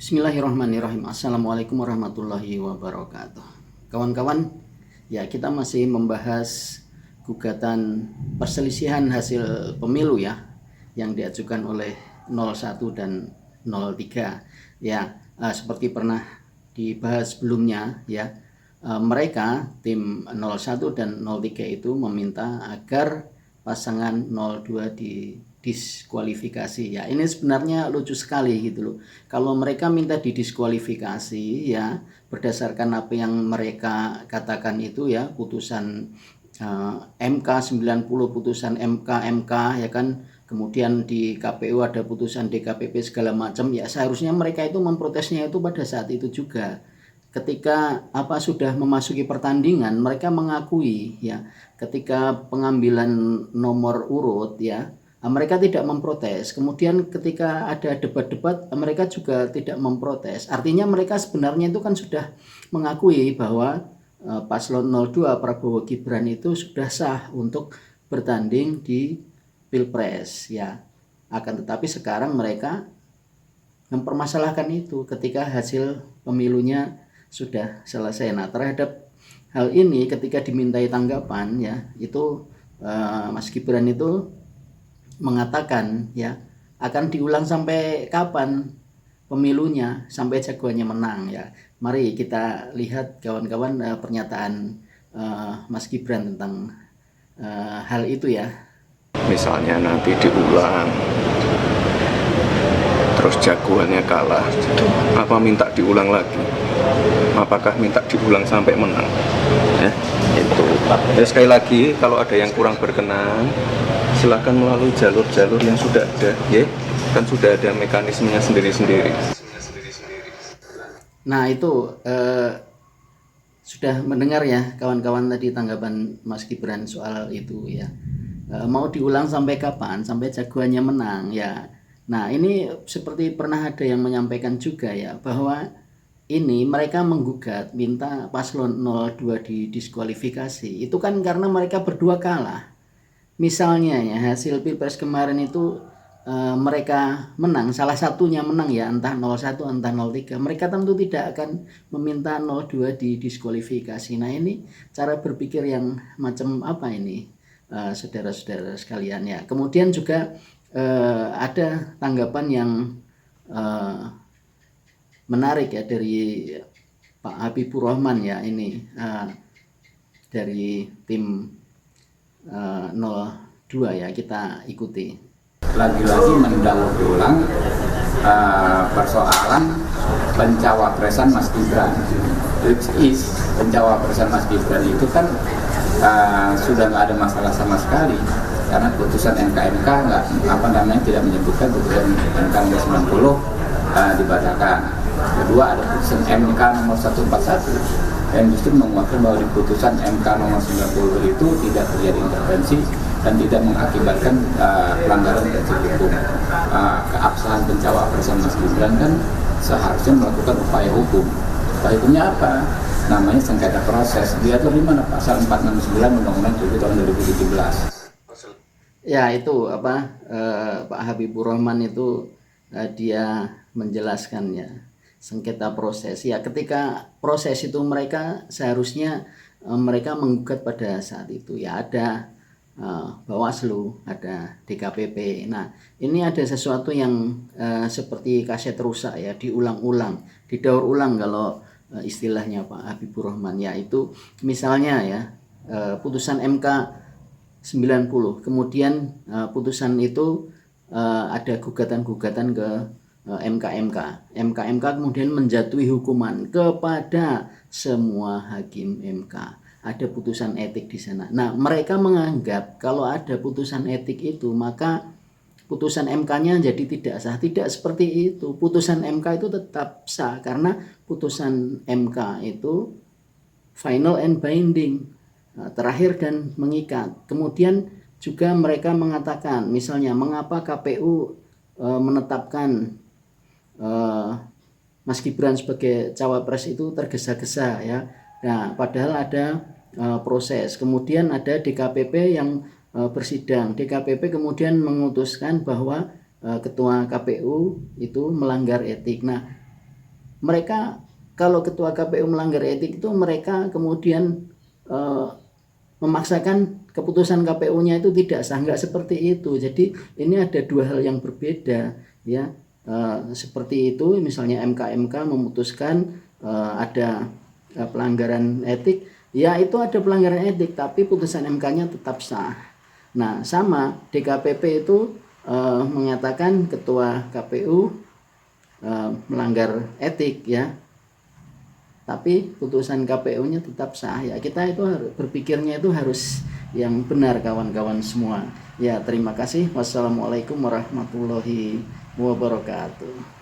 Bismillahirrahmanirrahim. Assalamualaikum warahmatullahi wabarakatuh. Kawan-kawan, ya kita masih membahas gugatan perselisihan hasil pemilu ya yang diajukan oleh 01 dan 03. Ya, seperti pernah dibahas sebelumnya ya. Mereka tim 01 dan 03 itu meminta agar pasangan 02 didiskualifikasi ya. Ini sebenarnya lucu sekali gitu loh. Kalau mereka minta didiskualifikasi ya berdasarkan apa yang mereka katakan itu ya, putusan MK 90, putusan MK ya kan, kemudian di KPU ada putusan DKPP segala macam ya, seharusnya mereka itu memprotesnya itu pada saat itu juga. Ketika sudah memasuki pertandingan, mereka mengakui ya ketika pengambilan nomor urut ya, mereka tidak memprotes. Kemudian ketika ada debat-debat, mereka juga tidak memprotes. Artinya mereka sebenarnya itu kan sudah mengakui bahwa paslon 02 Prabowo Gibran itu sudah sah untuk bertanding di Pilpres ya. Akan tetapi sekarang mereka mempermasalahkan itu ketika hasil pemilunya sudah selesai. Nah, terhadap hal ini ketika dimintai tanggapan ya, itu Mas Gibran itu mengatakan ya akan diulang sampai kapan pemilunya, sampai jagoannya menang ya. Mari kita lihat kawan-kawan pernyataan Mas Gibran tentang hal itu ya. Misalnya nanti diulang terus jagoannya kalah, apa minta diulang lagi? Apakah minta diulang sampai menang? Ya, itu. Ya, sekali lagi, kalau ada yang kurang berkenan, silakan melalui jalur-jalur yang sudah ada, ya. Kan sudah ada mekanismenya sendiri-sendiri. Nah itu sudah mendengar ya kawan-kawan tadi tanggapan Mas Gibran soal itu ya. Mau diulang sampai kapan? Sampai jagoannya menang ya. Nah ini seperti pernah ada yang menyampaikan juga ya, bahwa ini mereka menggugat minta paslon 02 didiskualifikasi. Itu kan karena mereka berdua kalah. Misalnya ya hasil Pilpres kemarin itu mereka menang, salah satunya menang ya, entah 01 entah 03, mereka tentu tidak akan meminta 02 didiskualifikasi. Nah ini cara berpikir yang macam apa ini saudara-saudara sekalian ya. Kemudian juga ada tanggapan yang menarik ya dari Pak Habibur Rahman ya, ini dari tim 02 ya, kita ikuti. Lagi-lagi mendaur ulang persoalan pencawapresan Mas Gibran. Pencawapresan Mas Gibran itu kan sudah nggak ada masalah sama sekali, karena putusan MK tidak menyebutkan putusan MK nomor 90 dibatalkan. Kedua, ada putusan MK nomor 141 yang justru menguatkan bahwa di putusan MK nomor 90 itu tidak terjadi intervensi dan tidak mengakibatkan pelanggaran prinsip hukum. Keabsahan pencawapresan Mas Gibran kan seharusnya melakukan upaya hukum. Upaya hukumnya apa? Namanya sengketa proses. Diatur di mana? Pasal 469 Undang-Undang 7 tahun 2017. Ya itu Pak Habibur Rahman itu dia menjelaskan ya sengketa proses ya, ketika proses itu mereka seharusnya mereka menggugat pada saat itu ya, ada Bawaslu, ada DKPP. Nah ini ada sesuatu yang seperti kaset rusak ya, diulang-ulang, didaur ulang kalau istilahnya Pak Habibur Rahman ya. Itu misalnya ya putusan MK 90, kemudian putusan itu ada gugatan-gugatan ke MK kemudian menjatuhi hukuman kepada semua hakim MK. Ada putusan etik di sana. Nah, mereka menganggap kalau ada putusan etik itu maka putusan MK-nya jadi tidak sah. Tidak seperti itu. Putusan MK itu tetap sah karena putusan MK itu final and binding, terakhir dan mengikat. Kemudian juga mereka mengatakan, misalnya mengapa KPU menetapkan Mas Gibran sebagai cawapres itu tergesa-gesa ya. Nah, padahal ada proses. Kemudian ada DKPP yang bersidang. DKPP kemudian memutuskan bahwa ketua KPU itu melanggar etik. Nah, mereka kalau ketua KPU melanggar etik itu mereka kemudian memaksakan keputusan KPU-nya itu tidak sah, nggak seperti itu. Jadi ini ada dua hal yang berbeda ya. Seperti itu misalnya MK memutuskan ada pelanggaran etik, ya itu ada pelanggaran etik tapi putusan MK-nya tetap sah. Nah sama DKPP itu mengatakan ketua KPU melanggar etik ya, tapi putusan KPU-nya tetap sah ya. Kita itu berpikirnya itu harus yang benar kawan-kawan semua ya. Terima kasih. Wassalamualaikum warahmatullahi wabarakatuh.